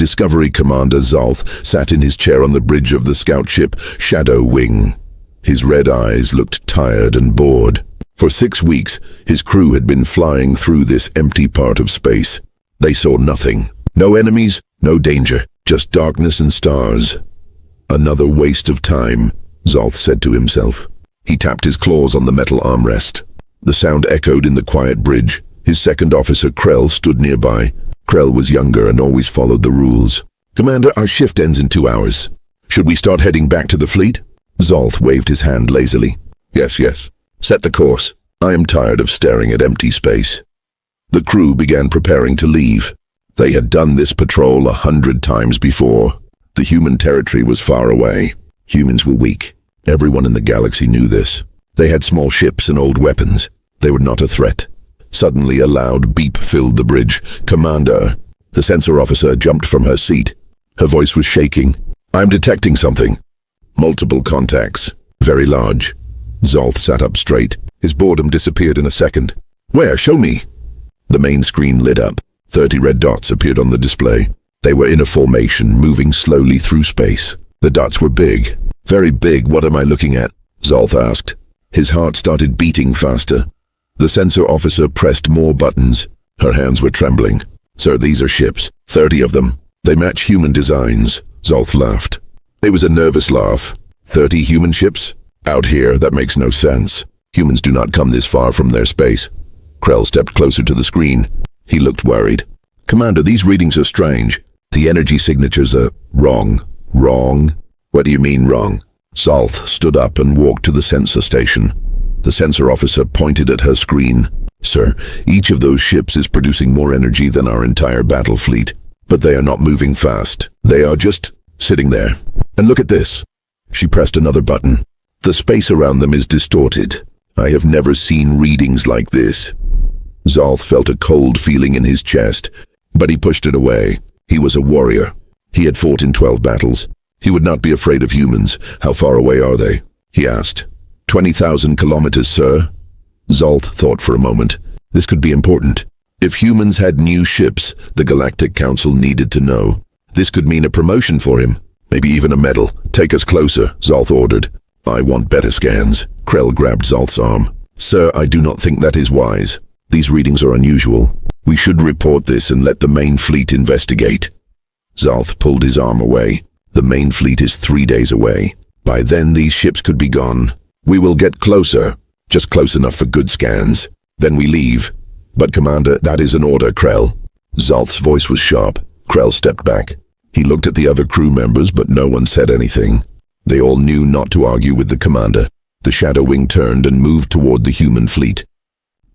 Discovery Commander Zolth sat in his chair on the bridge of the scout ship Shadow Wing. His red eyes looked tired and bored. For 6 weeks, his crew had been flying through this empty part of space. They saw nothing. No enemies, no danger, just darkness and stars. Another waste of time, Zolth said to himself. He tapped his claws on the metal armrest. The sound echoed in the quiet bridge. His second officer, Krell, stood nearby. Krell was younger and always followed the rules. "Commander, our shift ends in 2 hours. Should we start heading back to the fleet?" Zolth waved his hand lazily. Yes. Set the course. I am tired of staring at empty space." The crew began preparing to leave. They had done this patrol 100 times before. The human territory was far away. Humans were weak. Everyone in the galaxy knew this. They had small ships and old weapons. They were not a threat. Suddenly a loud beep filled the bridge. "Commander!" The sensor officer jumped from her seat. Her voice was shaking. "I'm detecting something." Multiple contacts. Very large. Zolth sat up straight. His boredom disappeared in a second. "Where? Show me." The main screen lit up. 30 red dots appeared on the display. They were in a formation, moving slowly through space. The dots were big. "Very big. What am I looking at?" Zolth asked. His heart started beating faster. The sensor officer pressed more buttons. Her hands were trembling. "Sir, these are ships. 30 of them. They match human designs." Zolth laughed. It was a nervous laugh. 30 human ships? Out here, that makes no sense. Humans do not come this far from their space. Krell stepped closer to the screen. He looked worried. "Commander, these readings are strange. The energy signatures are wrong." "Wrong? What do you mean wrong?" Zolth stood up and walked to the sensor station. The sensor officer pointed at her screen. "Sir, each of those ships is producing more energy than our entire battle fleet. But they are not moving fast. They are just sitting there. And look at this." She pressed another button. "The space around them is distorted. I have never seen readings like this." Zolth felt a cold feeling in his chest, but he pushed it away. He was a warrior. He had fought in 12 battles. He would not be afraid of humans. "How far away are they?" he asked. 20,000 kilometers, sir." Zolth thought for a moment. This could be important. If humans had new ships, the Galactic Council needed to know. This could mean a promotion for him, maybe even a medal. "Take us closer," Zolth ordered. "I want better scans." Krell grabbed Zolth's arm. "Sir, I do not think that is wise. These readings are unusual. We should report this and let the main fleet investigate." Zolth pulled his arm away. "The main fleet is 3 days away. By then these ships could be gone. We will get closer, just close enough for good scans. Then we leave." "But Commander, that is an order, Krell." Zolth's voice was sharp. Krell stepped back. He looked at the other crew members, but no one said anything. They all knew not to argue with the commander. The Shadow Wing turned and moved toward the human fleet.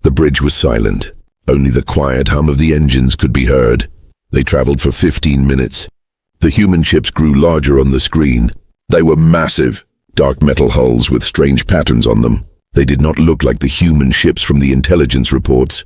The bridge was silent. Only the quiet hum of the engines could be heard. They traveled for 15 minutes. The human ships grew larger on the screen. They were massive. Dark metal hulls with strange patterns on them. They did not look like the human ships from the intelligence reports.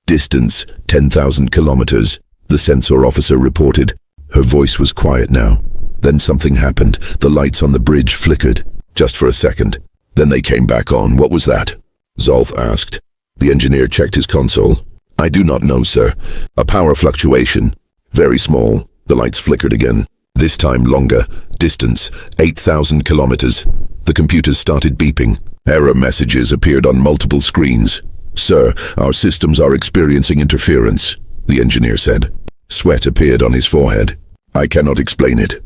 "Distance, 10,000 kilometers, the sensor officer reported. Her voice was quiet now. Then something happened. The lights on the bridge flickered, just for a second. Then they came back on. "What was that?" Zolth asked. The engineer checked his console. "I do not know, sir. A power fluctuation. Very small." The lights flickered again. This time longer. "Distance, 8,000 kilometers. The computers started beeping. Error messages appeared on multiple screens. "Sir, our systems are experiencing interference," the engineer said. Sweat appeared on his forehead. "I cannot explain it.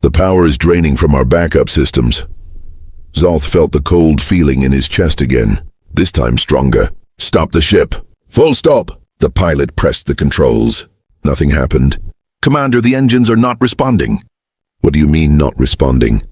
The power is draining from our backup systems." Zolth felt the cold feeling in his chest again, this time stronger. "Stop the ship. Full stop." The pilot pressed the controls. Nothing happened. "Commander, the engines are not responding." "What do you mean, not responding?"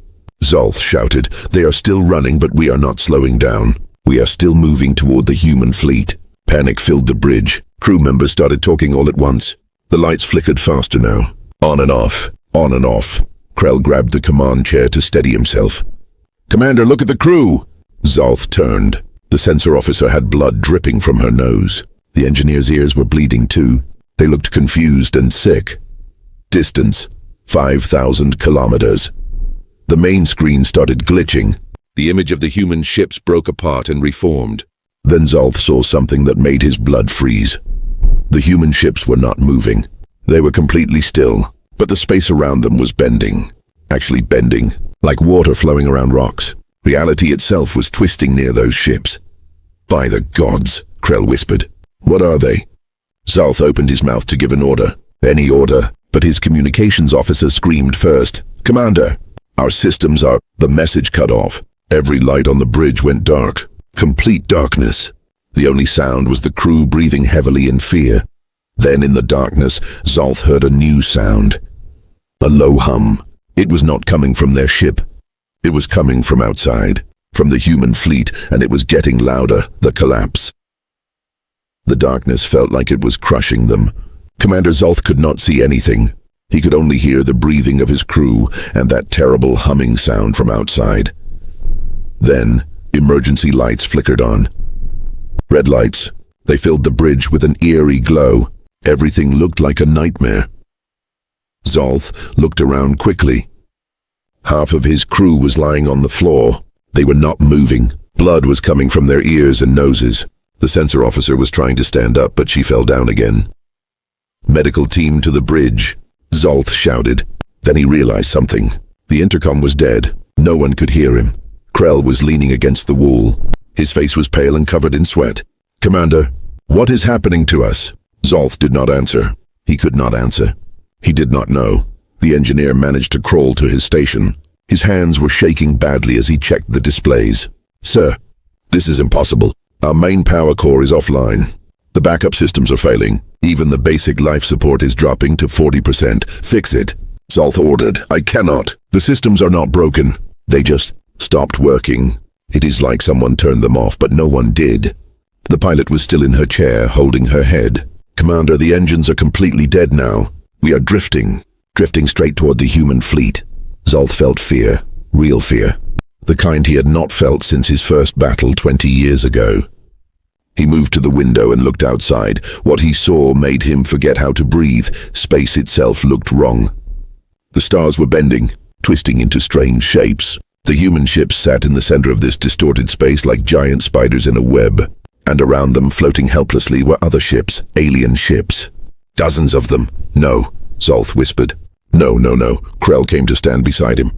Zolth shouted. "They are still running, but we are not slowing down. We are still moving toward the human fleet." Panic filled the bridge. Crew members started talking all at once. The lights flickered faster now. On and off. On and off. Krell grabbed the command chair to steady himself. "Commander, look at the crew!" Zolth turned. The sensor officer had blood dripping from her nose. The engineer's ears were bleeding too. They looked confused and sick. "Distance, 5,000 kilometers." The main screen started glitching. The image of the human ships broke apart and reformed. Then Zolth saw something that made his blood freeze. The human ships were not moving. They were completely still. but the space around them was bending. Actually bending, like water flowing around rocks. Reality itself was twisting near those ships. "By the gods," Krell whispered. "What are they?" Zalth opened his mouth to give an order. Any order, but his communications officer screamed first. "Commander, our systems are—" The message cut off. Every light on the bridge went dark. Complete darkness. The only sound was the crew breathing heavily in fear. Then in the darkness, Zalth heard a new sound. A low hum. It was not coming from their ship. It was coming from outside, from the human fleet, and it was getting louder, the collapse. The darkness felt like it was crushing them. Commander Zalth could not see anything. He could only hear the breathing of his crew and that terrible humming sound from outside. Then, emergency lights flickered on. Red lights. They filled the bridge with an eerie glow. Everything looked like a nightmare. Zalth looked around quickly. Half of his crew was lying on the floor. They were not moving. Blood was coming from their ears and noses. The sensor officer was trying to stand up, but she fell down again. "Medical team to the bridge," Zalth shouted. Then he realized something. The intercom was dead. No one could hear him. Krell was leaning against the wall. His face was pale and covered in sweat. "Commander, what is happening to us?" Zalth did not answer. He could not answer. He did not know. The engineer managed to crawl to his station. His hands were shaking badly as he checked the displays. "Sir, this is impossible. Our main power core is offline. The backup systems are failing. Even the basic life support is dropping to 40%. Fix it." Zalth ordered. "I cannot. The systems are not broken. They just stopped working. It is like someone turned them off, but no one did." The pilot was still in her chair, holding her head. "Commander, the engines are completely dead now. We are drifting straight toward the human fleet." Zalth felt fear, real fear. The kind he had not felt since his first battle 20 years ago. He moved to the window and looked outside. What he saw made him forget how to breathe. Space itself looked wrong. The stars were bending, twisting into strange shapes. The human ships sat in the center of this distorted space like giant spiders in a web. And around them, floating helplessly, were other ships, alien ships. Dozens of them. "No," Zalth whispered. "No. Krell came to stand beside him.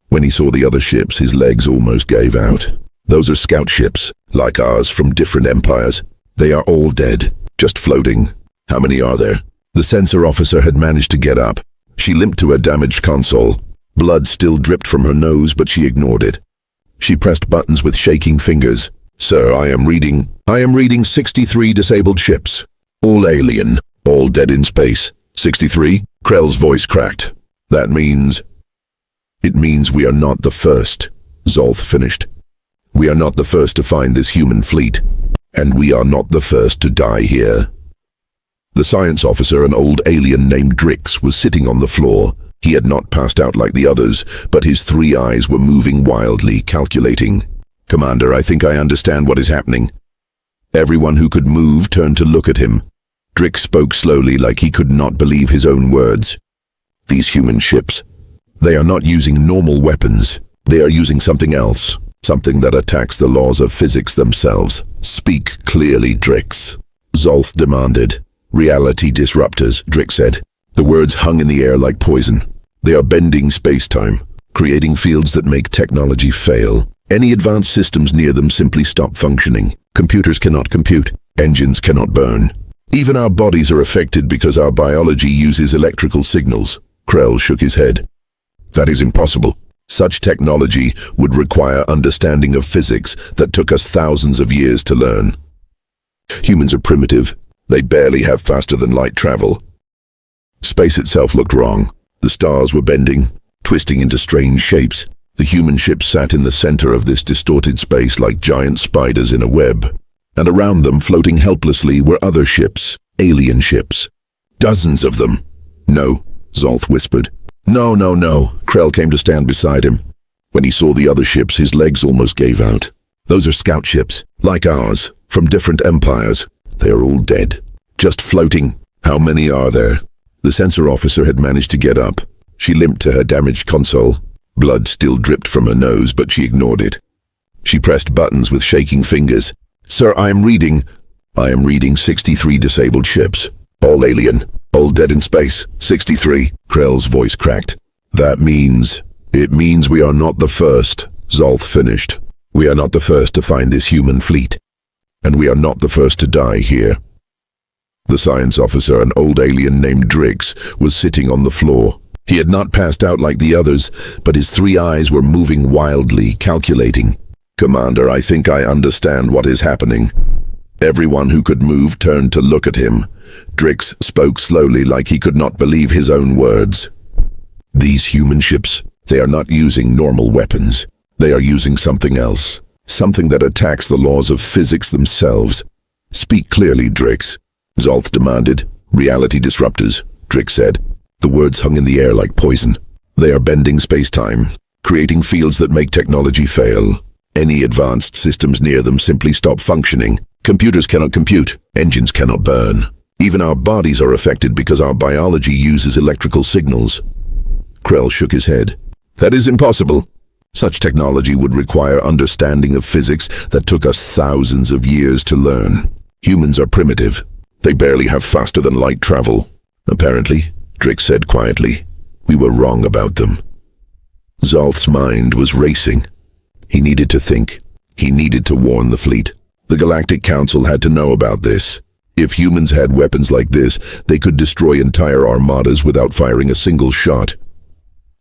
When he saw the other ships, his legs almost gave out. "Those are scout ships, like ours, from different empires. They are all dead, just floating. How many are there?" The sensor officer had managed to get up. She limped to a damaged console. Blood still dripped from her nose, but she ignored it. She pressed buttons with shaking fingers. "Sir, I am reading 63 disabled ships. All alien, all dead in space." 63? Krell's voice cracked. "That means—" "It means we are not the first," Zalth finished. "We are not the first to find this human fleet, and we are not the first to die here." The science officer, an old alien named Drix, was sitting on the floor. He had not passed out like the others, but his 3 eyes were moving wildly, calculating. "Commander, I think I understand what is happening." Everyone who could move turned to look at him. Drix spoke slowly, like he could not believe his own words. "These human ships, they are not using normal weapons. They are using something else, something that attacks the laws of physics themselves. Speak clearly, Drix," Zalth demanded. "Reality disruptors," Drix said. The words hung in the air like poison. "They are bending space-time, creating fields that make technology fail. Any advanced systems near them simply stop functioning. Computers cannot compute. Engines cannot burn. Even our bodies are affected because our biology uses electrical signals." Krell shook his head. "That is impossible. Such technology would require understanding of physics that took us thousands of years to learn. Humans are primitive. They barely have faster-than-light travel." Space itself looked wrong. The stars were bending, twisting into strange shapes. The human ships sat in the center of this distorted space like giant spiders in a web. And around them, floating helplessly, were other ships, alien ships. Dozens of them. "No," Zalth whispered. No, Krell came to stand beside him. When he saw the other ships, his legs almost gave out. "Those are scout ships, like ours, from different empires. They are all dead, just floating. How many are there?" The sensor officer had managed to get up. She limped to her damaged console. Blood still dripped from her nose, but she ignored it. She pressed buttons with shaking fingers. "Sir, I am reading 63 disabled ships, all alien, All dead in space. 63. Krell's voice cracked. It means we are not the first, Zolth finished. We are not the first to find this human fleet. And we are not the first to die here. The science officer, an old alien named Drix, was sitting on the floor. He had not passed out like the others, but his 3 eyes were moving wildly, calculating. Commander, I think I understand what is happening. Everyone who could move turned to look at him. Drix spoke slowly like he could not believe his own words. These human ships, they are not using normal weapons. They are using something else. Something that attacks the laws of physics themselves. Speak clearly, Drix. Zolth demanded. Reality disruptors, Drix said. The words hung in the air like poison. They are bending space-time, creating fields that make technology fail. Any advanced systems near them simply stop functioning. Computers cannot compute. Engines cannot burn. Even our bodies are affected because our biology uses electrical signals. Krell shook his head. That is impossible. Such technology would require understanding of physics that took us thousands of years to learn. Humans are primitive. They barely have faster-than-light travel. Apparently, Drix said quietly, we were wrong about them. Zolth's mind was racing. He needed to think. He needed to warn the fleet. The Galactic Council had to know about this. If humans had weapons like this, they could destroy entire armadas without firing a single shot.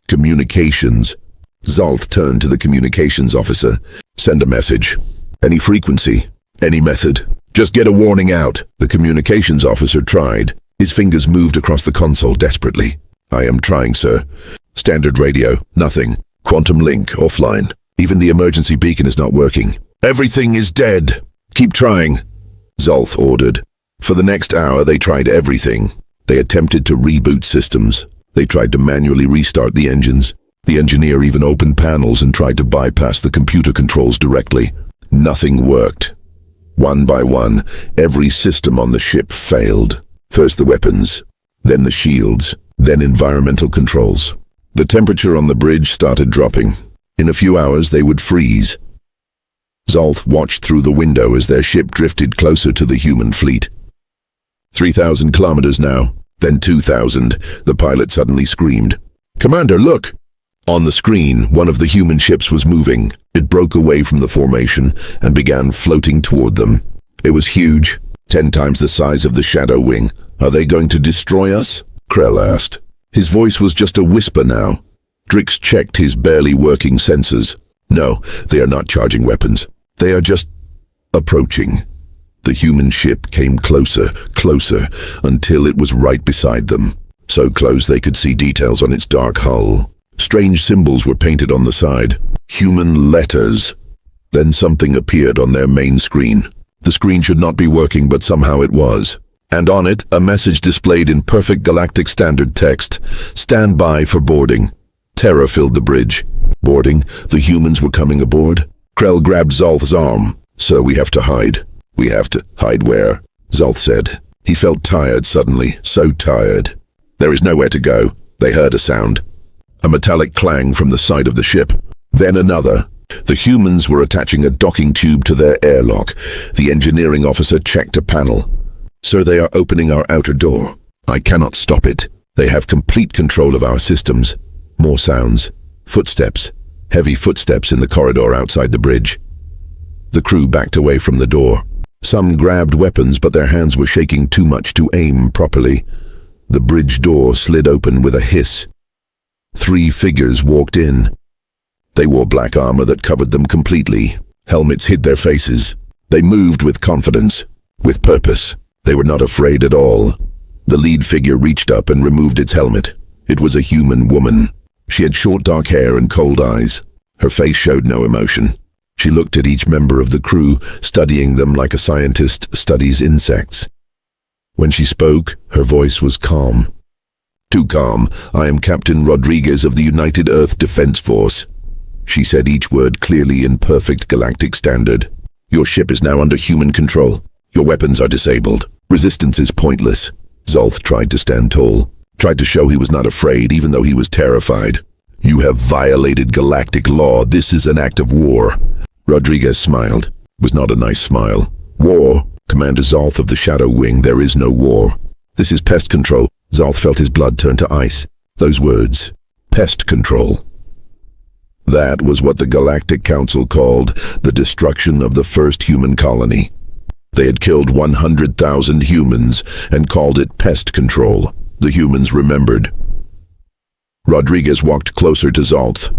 Communications. Zolth turned to the communications officer. Send a message. Any frequency. Any method. Just get a warning out. The communications officer tried. His fingers moved across the console desperately. I am trying, sir. Standard radio. Nothing. Quantum link. Offline. Even the emergency beacon is not working. Everything is dead. Keep trying. Zolth ordered. For the next hour, they tried everything. They attempted to reboot systems. They tried to manually restart the engines. The engineer even opened panels and tried to bypass the computer controls directly. Nothing worked. One by one, every system on the ship failed. First the weapons, then the shields, then environmental controls. The temperature on the bridge started dropping. In a few hours, they would freeze. Zolth watched through the window as their ship drifted closer to the human fleet. 3,000 kilometers now, then 2,000. The pilot suddenly screamed. Commander, look! On the screen, one of the human ships was moving. It broke away from the formation and began floating toward them. It was huge, 10 times the size of the Shadow Wing. Are they going to destroy us? Krell asked. His voice was just a whisper now. Drix checked his barely working sensors. No, they are not charging weapons. They are just approaching. The human ship came closer, closer, until it was right beside them. So close they could see details on its dark hull. Strange symbols were painted on the side. Human letters. Then something appeared on their main screen. The screen should not be working, but somehow it was. And on it, a message displayed in perfect galactic standard text. Stand by for boarding. Terror filled the bridge. Boarding? The humans were coming aboard? Krell grabbed Zolth's arm. Sir, we have to hide. We have to hide where? Zolth said. He felt tired suddenly, so tired. There is nowhere to go. They heard a sound. A metallic clang from the side of the ship. Then another. The humans were attaching a docking tube to their airlock. The engineering officer checked a panel. Sir, they are opening our outer door. I cannot stop it. They have complete control of our systems. More sounds. Footsteps. Heavy footsteps in the corridor outside the bridge. The crew backed away from the door. Some grabbed weapons, but their hands were shaking too much to aim properly. The bridge door slid open with a hiss. 3 figures walked in. They wore black armor that covered them completely. Helmets hid their faces. They moved with confidence, with purpose. They were not afraid at all. The lead figure reached up and removed its helmet. It was a human woman. She had short dark hair and cold eyes. Her face showed no emotion. She looked at each member of the crew, studying them like a scientist studies insects. When she spoke, her voice was calm. Too calm. I am Captain Rodriguez of the United Earth Defense Force. She said each word clearly in perfect galactic standard. Your ship is now under human control. Your weapons are disabled. Resistance is pointless. Zolth tried to stand tall, tried to show he was not afraid even though he was terrified. You have violated galactic law. This is an act of war. Rodriguez smiled. It was not a nice smile. War? Commander Zolth of the Shadow Wing, there is no war. This is pest control. Zolth felt his blood turn to ice. Those words, pest control. That was what the Galactic Council called the destruction of the first human colony. They had killed 100,000 humans and called it pest control. The humans remembered. Rodriguez walked closer to Zolth.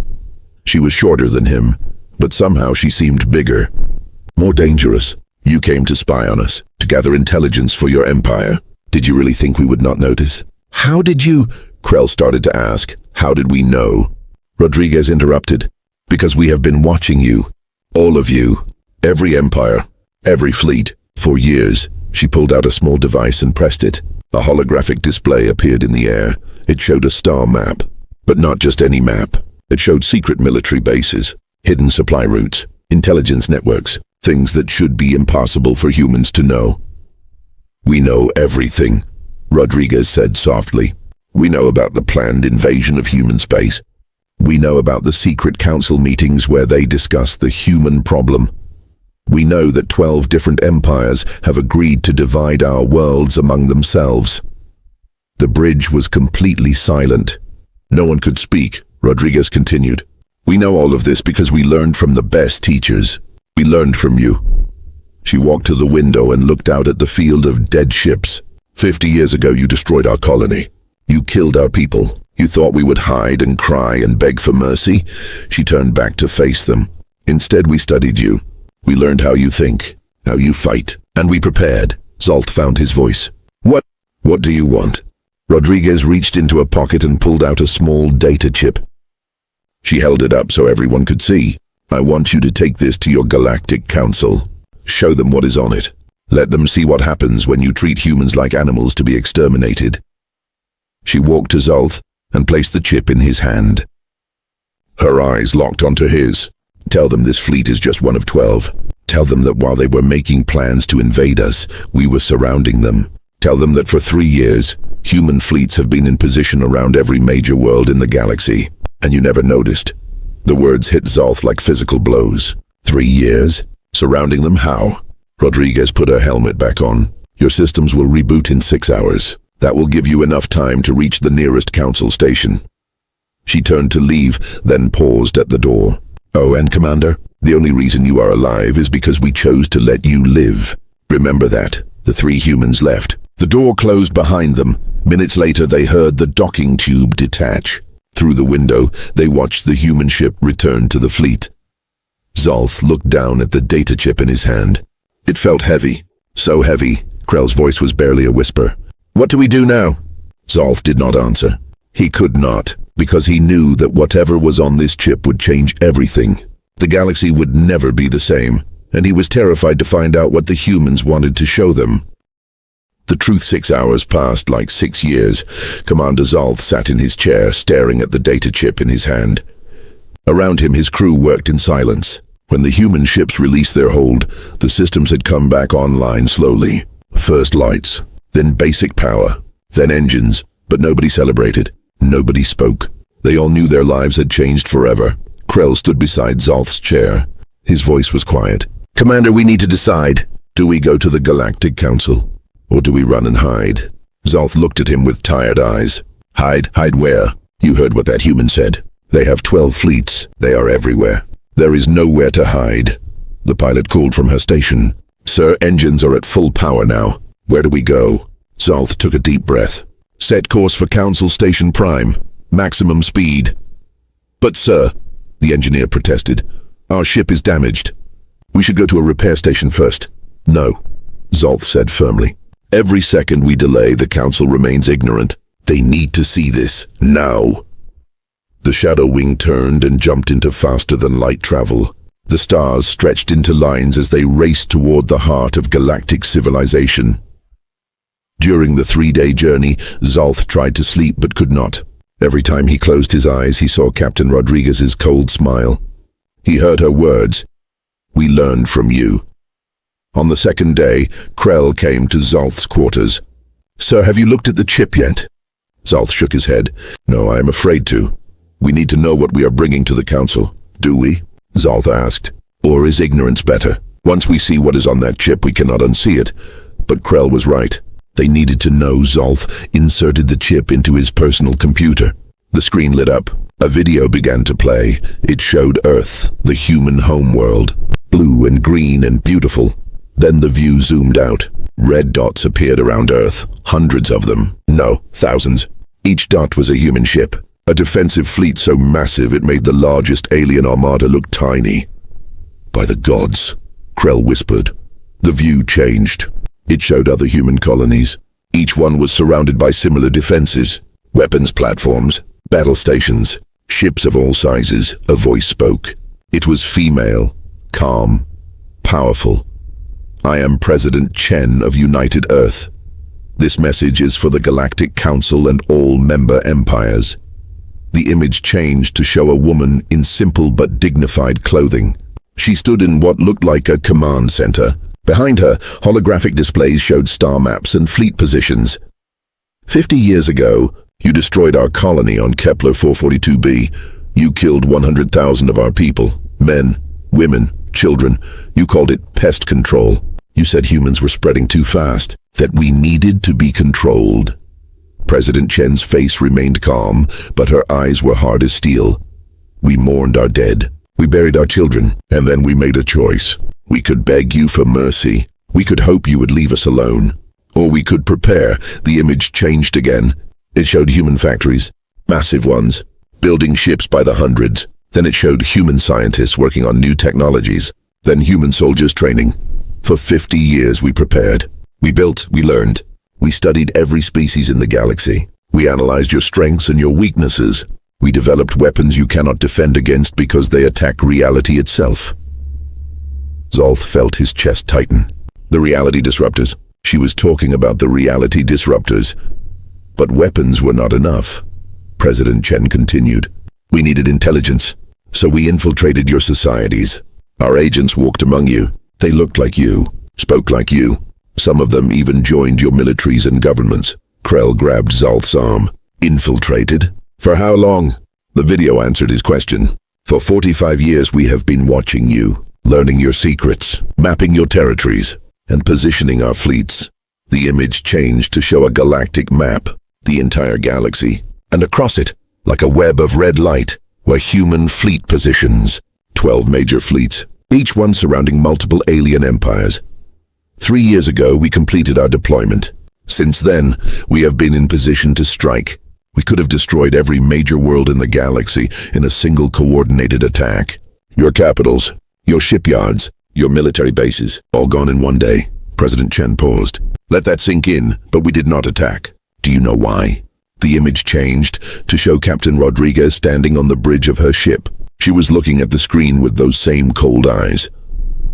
She was shorter than him, but somehow she seemed bigger. More dangerous. You came to spy on us, to gather intelligence for your empire. Did you really think we would not notice? How did you? Krell started to ask. How did we know? Rodriguez interrupted. Because we have been watching you. All of you. Every empire. Every fleet. For years. She pulled out a small device and pressed it. A holographic display appeared in the air. It showed a star map. But not just any map. It showed secret military bases, hidden supply routes, intelligence networks, things that should be impossible for humans to know. We know everything, Rodriguez said softly. We know about the planned invasion of human space. We know about the secret council meetings where they discuss the human problem. We know that 12 different empires have agreed to divide our worlds among themselves. The bridge was completely silent. No one could speak. Rodriguez continued. We know all of this because we learned from the best teachers. We learned from you. She walked to the window and looked out at the field of dead ships. 50 years ago you destroyed our colony. You killed our people. You thought we would hide and cry and beg for mercy? She turned back to face them. Instead we studied you. We learned how you think, how you fight, and we prepared. Zolth found his voice. What do you want? Rodriguez reached into a pocket and pulled out a small data chip. She held it up so everyone could see. I want you to take this to your Galactic Council. Show them what is on it. Let them see what happens when you treat humans like animals to be exterminated. She walked to Zolth and placed the chip in his hand. Her eyes locked onto his. Tell them this fleet is just one of 12. Tell them that while they were making plans to invade us, we were surrounding them. Tell them that for 3 years, human fleets have been in position around every major world in the galaxy, and you never noticed. The words hit Zolth like physical blows. 3 years? Surrounding them how? Rodriguez put her helmet back on. Your systems will reboot in 6 hours. That will give you enough time to reach the nearest council station. She turned to leave, then paused at the door. Oh, and Commander, the only reason you are alive is because we chose to let you live. Remember that. The 3 humans left. The door closed behind them. Minutes later, they heard the docking tube detach. Through the window, they watched the human ship return to the fleet. Zolth looked down at the data chip in his hand. It felt heavy. So heavy, Krell's voice was barely a whisper. What do we do now? Zolth did not answer. He could not, because he knew that whatever was on this chip would change everything. The galaxy would never be the same, and he was terrified to find out what the humans wanted to show them. The truth 6 hours passed like 6 years. Commander Zolth sat in his chair, staring at the data chip in his hand. Around him, his crew worked in silence. When the human ships released their hold, the systems had come back online slowly. First lights, then basic power, then engines, but nobody celebrated. Nobody spoke. They all knew their lives had changed forever. Krell stood beside Zolth's chair. His voice was quiet. Commander, we need to decide. Do we go to the Galactic Council? Or do we run and hide? Zolth looked at him with tired eyes. Hide? Hide where? You heard what that human said. They have 12 fleets. They are everywhere. There is nowhere to hide. The pilot called from her station. Sir, engines are at full power now. Where do we go? Zolth took a deep breath. Set course for Council Station Prime. Maximum speed. But sir, the engineer protested, our ship is damaged. We should go to a repair station first. No, Zolth said firmly. Every second we delay, the Council remains ignorant. They need to see this, now. The shadow wing turned and jumped into faster-than-light travel. The stars stretched into lines as they raced toward the heart of galactic civilization. During the 3-day journey, Zolth tried to sleep but could not. Every time he closed his eyes, he saw Captain Rodriguez's cold smile. He heard her words, "We learned from you." On the 2nd day, Krell came to Zolth's quarters. Sir, have you looked at the chip yet? Zolth shook his head. No, I am afraid to. We need to know what we are bringing to the Council. Do we? Zolth asked. Or is ignorance better? Once we see what is on that chip, we cannot unsee it. But Krell was right. They needed to know. Zolth inserted the chip into his personal computer. The screen lit up. A video began to play. It showed Earth, the human homeworld, blue and green and beautiful. Then the view zoomed out. Red dots appeared around Earth, hundreds of them. No, thousands. Each dot was a human ship, a defensive fleet so massive it made the largest alien armada look tiny. By the gods, Krell whispered. The view changed. It showed other human colonies. Each one was surrounded by similar defenses, weapons platforms, battle stations, ships of all sizes. A voice spoke. It was female, calm, powerful. I am President Chen of United Earth. This message is for the Galactic Council and all member empires. The image changed to show a woman in simple but dignified clothing. She stood in what looked like a command center. Behind her, holographic displays showed star maps and fleet positions. 50 years ago, you destroyed our colony on Kepler 442b. You killed 100,000 of our people, men, women, children. You called it pest control. You said humans were spreading too fast, that we needed to be controlled. President Chen's face remained calm, but her eyes were hard as steel. We mourned our dead. We buried our children, and then we made a choice. We could beg you for mercy. We could hope you would leave us alone. Or we could prepare. The image changed again. It showed human factories, massive ones, building ships by the hundreds. Then it showed human scientists working on new technologies. Then human soldiers training. For 50 years we prepared. We built, we learned. We studied every species in the galaxy. We analyzed your strengths and your weaknesses. We developed weapons you cannot defend against because they attack reality itself. Zolth felt his chest tighten. The reality disruptors. She was talking about the reality disruptors. But weapons were not enough. President Chen continued. We needed intelligence, so we infiltrated your societies. Our agents walked among you. They looked like you, spoke like you. Some of them even joined your militaries and governments. Krell grabbed Zolth's arm. Infiltrated? For how long? The video answered his question. For 45 years we have been watching you, learning your secrets, mapping your territories, and positioning our fleets. The image changed to show a galactic map, the entire galaxy, and across it, like a web of red light, were human fleet positions. 12 major fleets, each one surrounding multiple alien empires. 3 years ago we completed our deployment. Since then, we have been in position to strike. We could have destroyed every major world in the galaxy in a single coordinated attack. Your capitals, your shipyards, your military bases, all gone in one day. President Chen paused. Let that sink in, but we did not attack. Do you know why? The image changed to show Captain Rodriguez standing on the bridge of her ship. She was looking at the screen with those same cold eyes.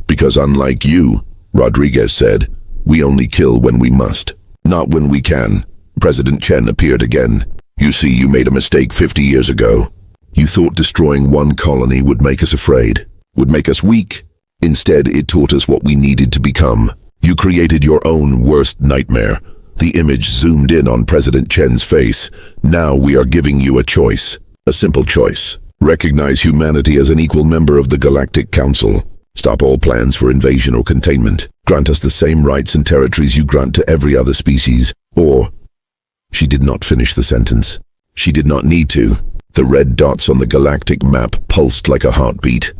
Because unlike you, Rodriguez said, we only kill when we must, not when we can. President Chen appeared again. You see, you made a mistake 50 years ago. You thought destroying one colony would make us afraid, would make us weak. Instead, it taught us what we needed to become. You created your own worst nightmare. The image zoomed in on President Chen's face. Now we are giving you a choice. A simple choice. Recognize humanity as an equal member of the Galactic Council. Stop all plans for invasion or containment. Grant us the same rights and territories you grant to every other species. Or... She did not finish the sentence. She did not need to. The red dots on the galactic map pulsed like a heartbeat.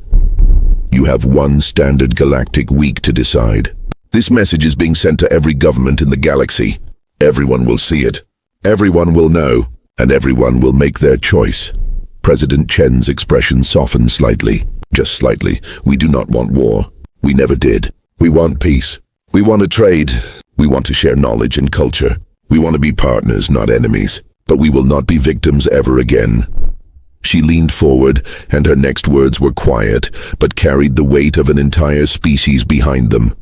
You have one standard galactic week to decide. This message is being sent to every government in the galaxy. Everyone will see it. Everyone will know. And everyone will make their choice. President Chen's expression softened slightly. Just slightly. We do not want war. We never did. We want peace. We want to trade. We want to share knowledge and culture. We want to be partners, not enemies. But we will not be victims ever again. She leaned forward, and her next words were quiet, but carried the weight of an entire species behind them.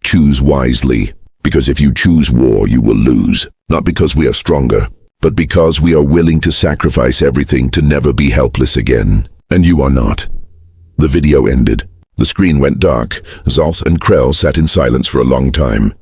Choose wisely, because if you choose war, you will lose. Not because we are stronger, but because we are willing to sacrifice everything to never be helpless again. And you are not. The video ended. The screen went dark. Zolth and Krell sat in silence for a long time.